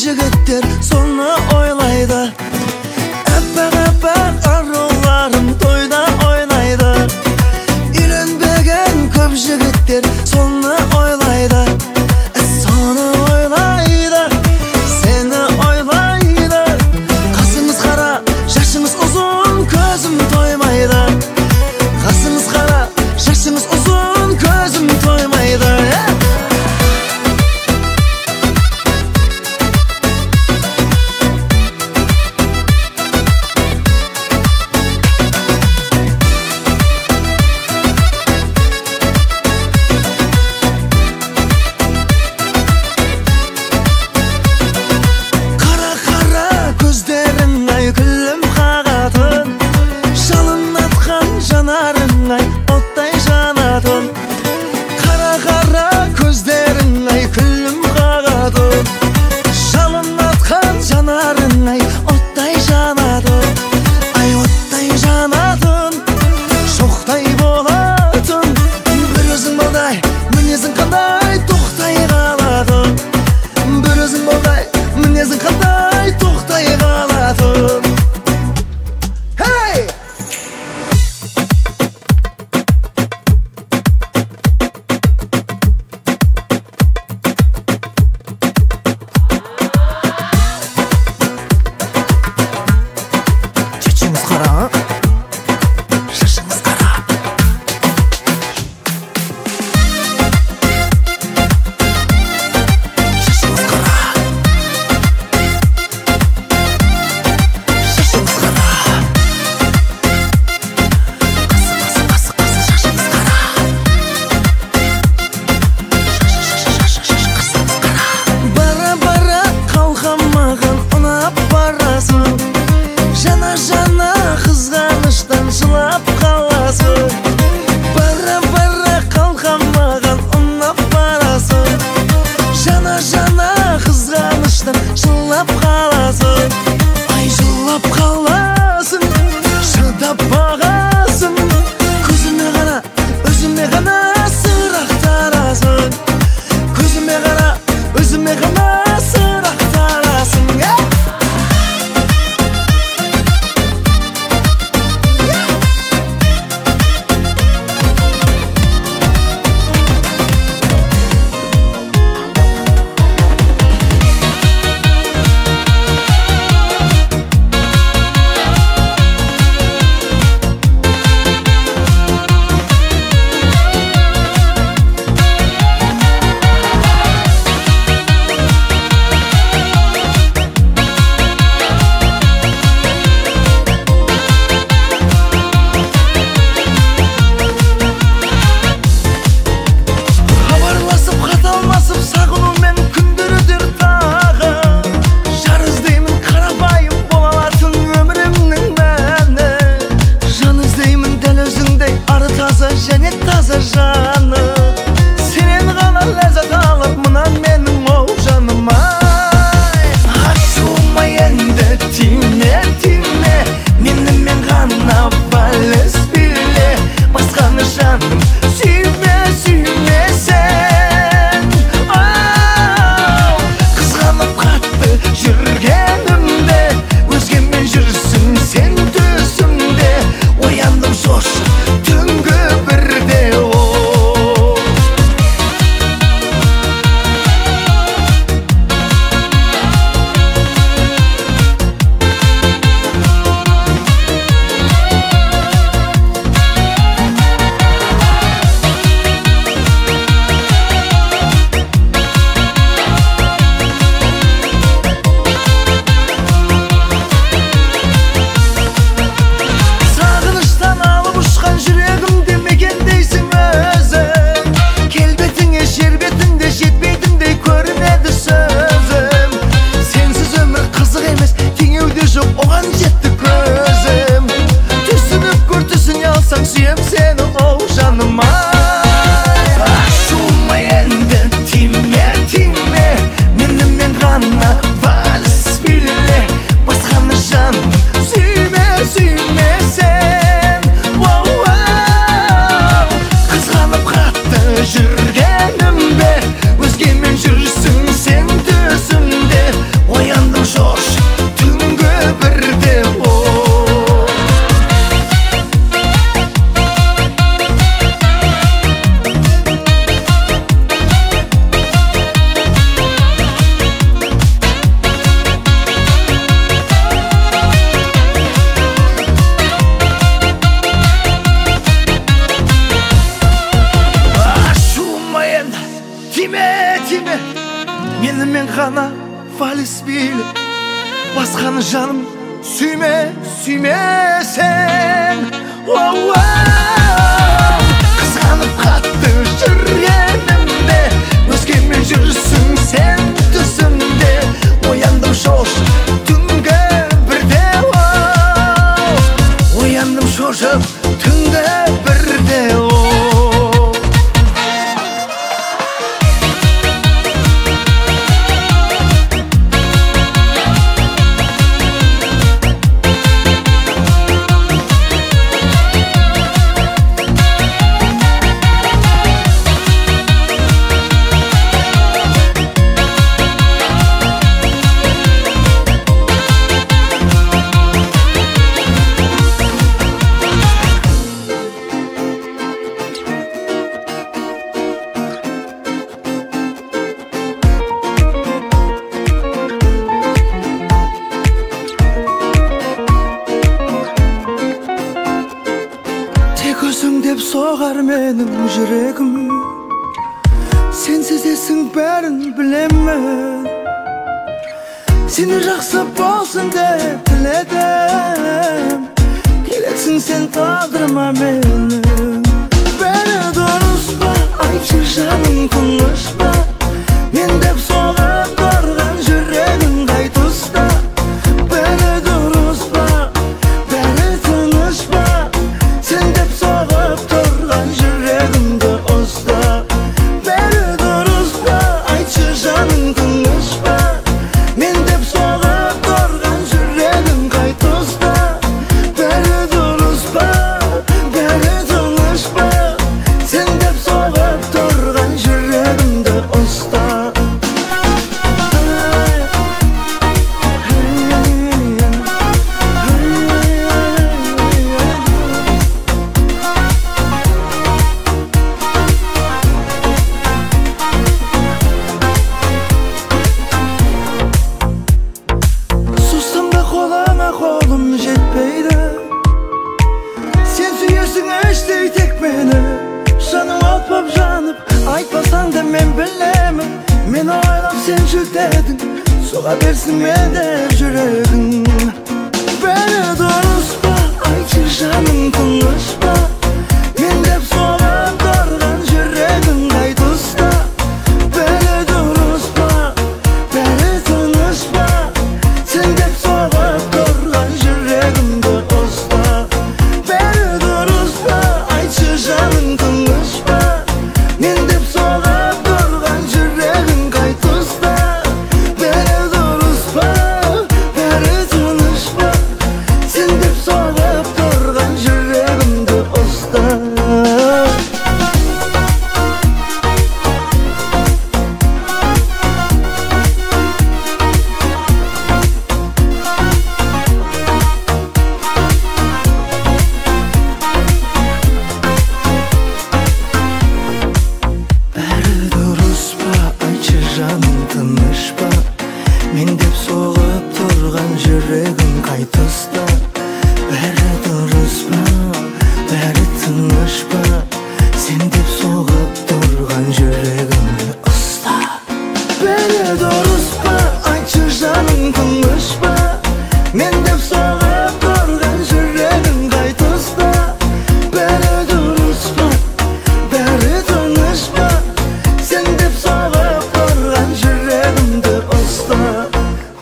jigitler sonu oylaydı. Eppak arılarım toyda oynaydı. Үйленбеген көп jigitler sonu oylaydı. Sonu oylaydı, seni oylaydı. Kasınız kara, yaşınız uzun, közüm toymaydı. Kasınız kara, yaşınız uzun, közüm toymaydı. Жүргенімде өзгемен жүрсің сен төсімде. bile baskanı canım süyme sen. Oh, oh. Kıskanıp kattı yüreğimde, özgeme жүрсің sen түсімде. Ояндым шошып түнгі бірде, ояндым шошып түнгі бірде. Деп соғар менің жүрегім, сенсіз есің бәрін білемін. Сені жақсы болсын деп тіледім, келексің сен тағдырыма менің. Бәрі дұрыс па, айтшы жаным тыныш па, мен деп соғып тұрған жүрегім қай тұста. Бәрі дұрыс па, бәрі тыныш па, сен деп соғып тұрған жүрегімді ұста. Бәрі дұрыс па, айтшы жаның тыныш па, мен деп соғып тұрған жүрегім қай тұста. Бәрі дұрыс па, бәрі тыныш па, сен деп соғып тұрған жүрегімді ұста. Қолым жетпейді, сен сүйесің іштей тек мені. Жаным от боп жанып, айтпасаң да мен білемін. Мені ойлап сен жүдедің, соға берсін мен деп жүрегің. Бәрі дұрыс па, айтшы жаным тыныш па, мен деп соғып тұрған жүрегің қай тұста. Бәрі дұрыс па, бәрі тыныш па, сен деп соғып тұрған жүрегімді ұста. Бәрі дұрыс па, айтшы жаның тыныш па, мен деп соғып тұрған жүрегің қай тұста. Бәрі дұрыс па, бәрі тыныш па, сен деп соғып тұрған жүрегімді ұста. Жаным тыныш па, мен деп соғып тұрған жүрегім қай тұста. Бәрі дұрыс па, бәрі тыныш па, сен деп соғып тұрған жүрегімді ұста. Бәрі дұрыс па, айтшы жаным тыныш па, мен деп соғып тұрған жүрегім қай тұста. Бәрі дұрыс па, бәрі тыныш па, сен деп соғып жүрегімді ұста.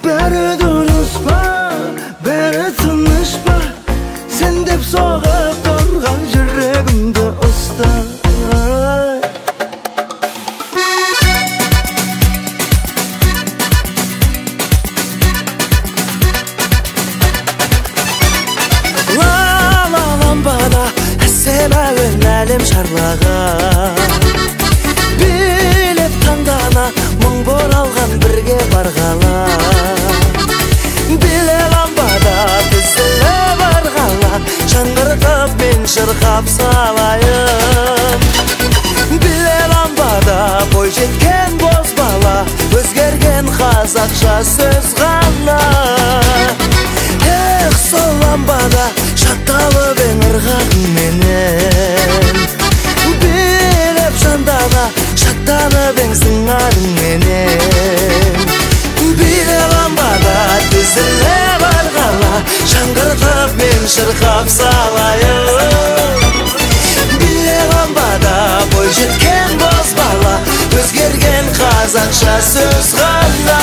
Бәрі дұрыс па, бәрі тыныш па, сен деп соғып тұрған жүрегімді ұста. Ла-ла ламбада әсем әуен әлем шарлаған, билеп таңдана мың боралған бірге барғала. Биле ламбада тізілі барғала, шаңғыртып мен шырқап салайын. Биле ламбада бой жеткен боз бала, өзгерген қазақша сөз ғана. Эх, сол ламбада шатталып ең ырғағыңменен, билеп жандана шаттанып ең сыңарыңменен. Биле шырқап салайын. Биле ламбада бой жеткен боз бала, өзгерген қазақша сөз ғана.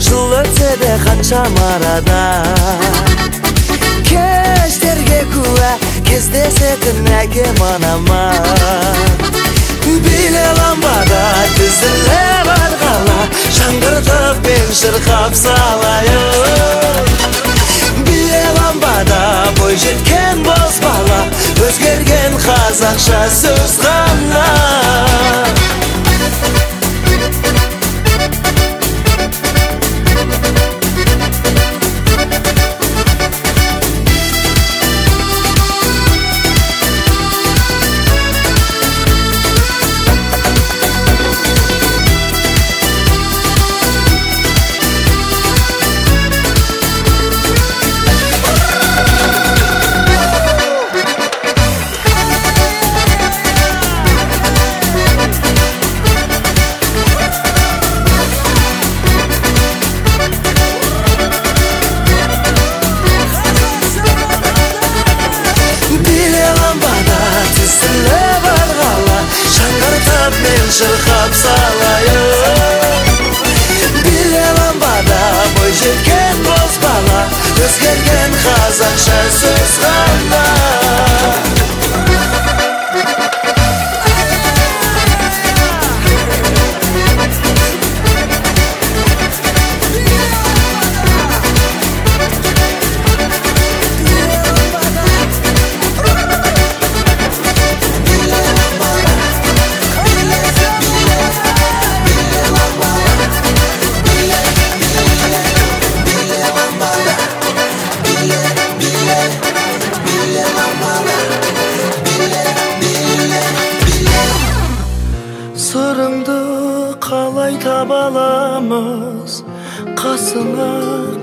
Жыл өтсе де қаншама арада, кештерге куә кездесетін әкем анама. Биле ламбада тізіле барғала, жаңғыртып мен шырқап салайын. Биле ламбада бой жеткен боз бала, өзгерген қазақша сөз ғана. Шырқап салайын. Биле ламбада бой жеткен боз бала, өзгерген қазақша сөз ғана. Сырыңды қалай таба аламыз, қасыңа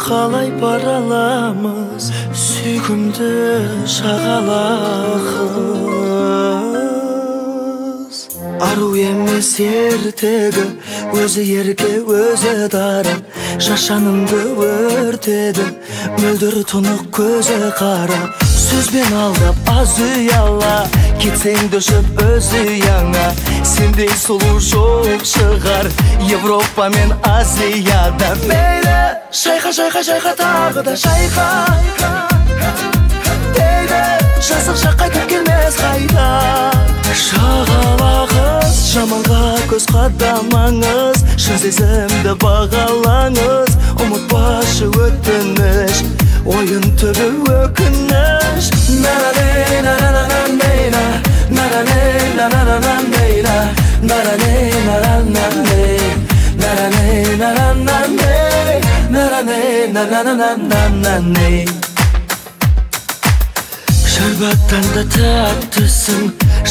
қалай бара аламыз, сүйкімді шағала қыз. Ару емес ертегі, өзі ерке өзі дара, жашанымды өртеді, мөлдір тұнық көзі қара. Сөзбен алдап аз ұяла, кетсең дөшіп өз ұяңа. Сендей сұлу жоқ шығар Европа мен Азияда. Мейлі шайқа, шайқа, шайқа, тағы да шайқа дейді, жасық шақ қайтып келмес қайта. Шағала қыз, жаманға көз қадамаңыз, шын сезімді бағалаңыз. Ұмытпашы өтініш, ойын түбі өкініш. Шәрбаттан да тәттісің,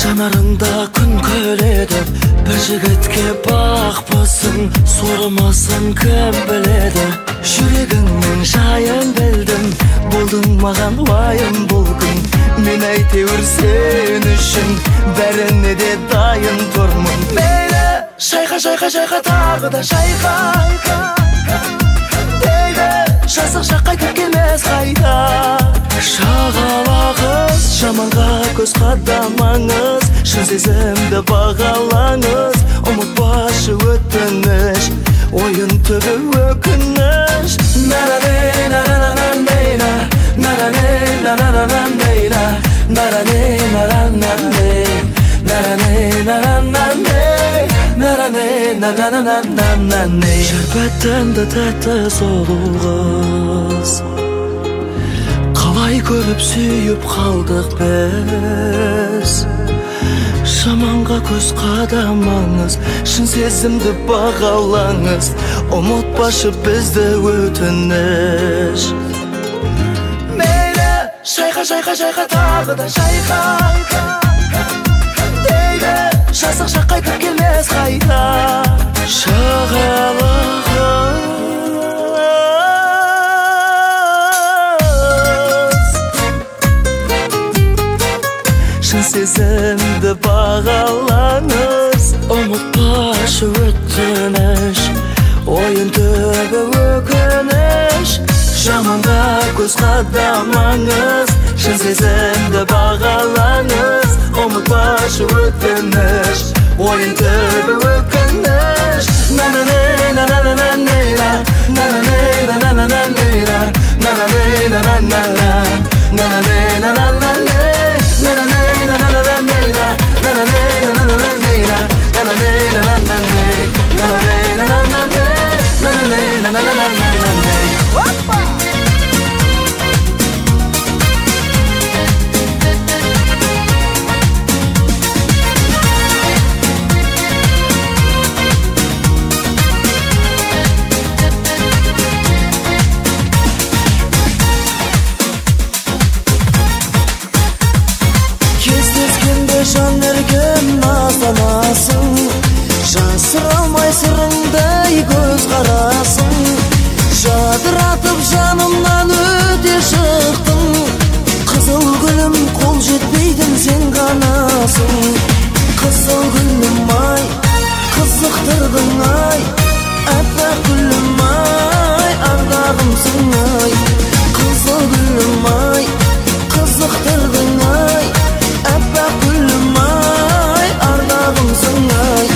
жанарында күн көледі. Бір жігітке бақпысың, сұрымасын кім біледі. Жүрегіңнің жайын білдім, болдың маған уайым бұл күн. Мен әйтеуір сен үшін бәріне де дайын тұрмын. Мейлі шайқа, шайқа, шайқа, тағы да шайқа дейді, жасық шақ қайтып келмес қайта. Шағала қыз, жаманға көз қадамаңыз, шын сезімді бағалаңыз. Ұмытпашы өтініш, ойын түбі өкініш. Шәрбаттан да тәтті сұлу қыз, қалай көріп сүйіп қалдық біз. Жаманға көз қадамаңыз, шын сезімді бағалаңыз. Ұмытпашы бізді өтініш. Мейлі шайқа, шайқа, шайқа, тағы да шайқа жазықша қайтып келмес қайта. Шын сезімді бағалаңыз, ұмытпашы өтініш, ойын түбі өкініш. Жаманға көз қадамаңыз, шын сезімді бағалаңыз, ұмытпашы өтініш, ойын түбі өкініш. Жан ерген назданасың, жасырамай сырыңдай көз қарасың. Жадыратып жанымнан өте шықтың, қызыл гүлім қол жетпейтін сен ғанасың. Қызыл гүлім ай, қызықтырдың ай, әппақ гүлім ай, ардағымсың ай. Қызыл гүлім ай, қызықтырдың ай, әппақ гүлім ай, ардағымсың ай.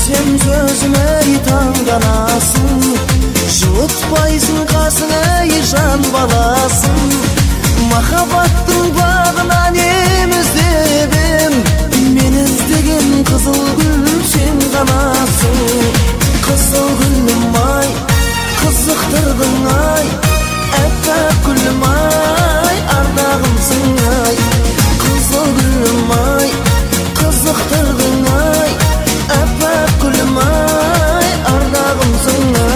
Сен сөзіме таңданасың, жұтпайсың қасыңа жан баласың. Махаббаттың бағынан іздеп, мен іздеген қызыл гүл сен ғанасың. Қызыл гүлім ай, қызықтырдың ай, әппақ гүлім ай, ардағымсың ай. Қызыл гүлім ай, қызықтырдың ай, әппақ гүлім ай, ардағымсың ай.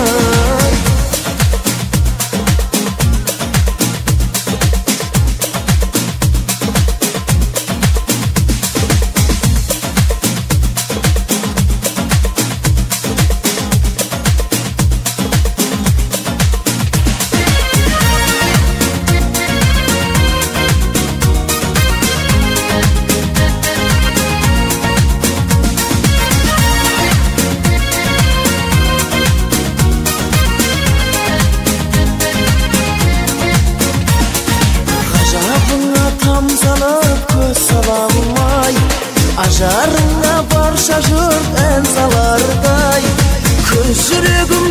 Ажарыңа барша жұрт ән салардай, көз жүрегім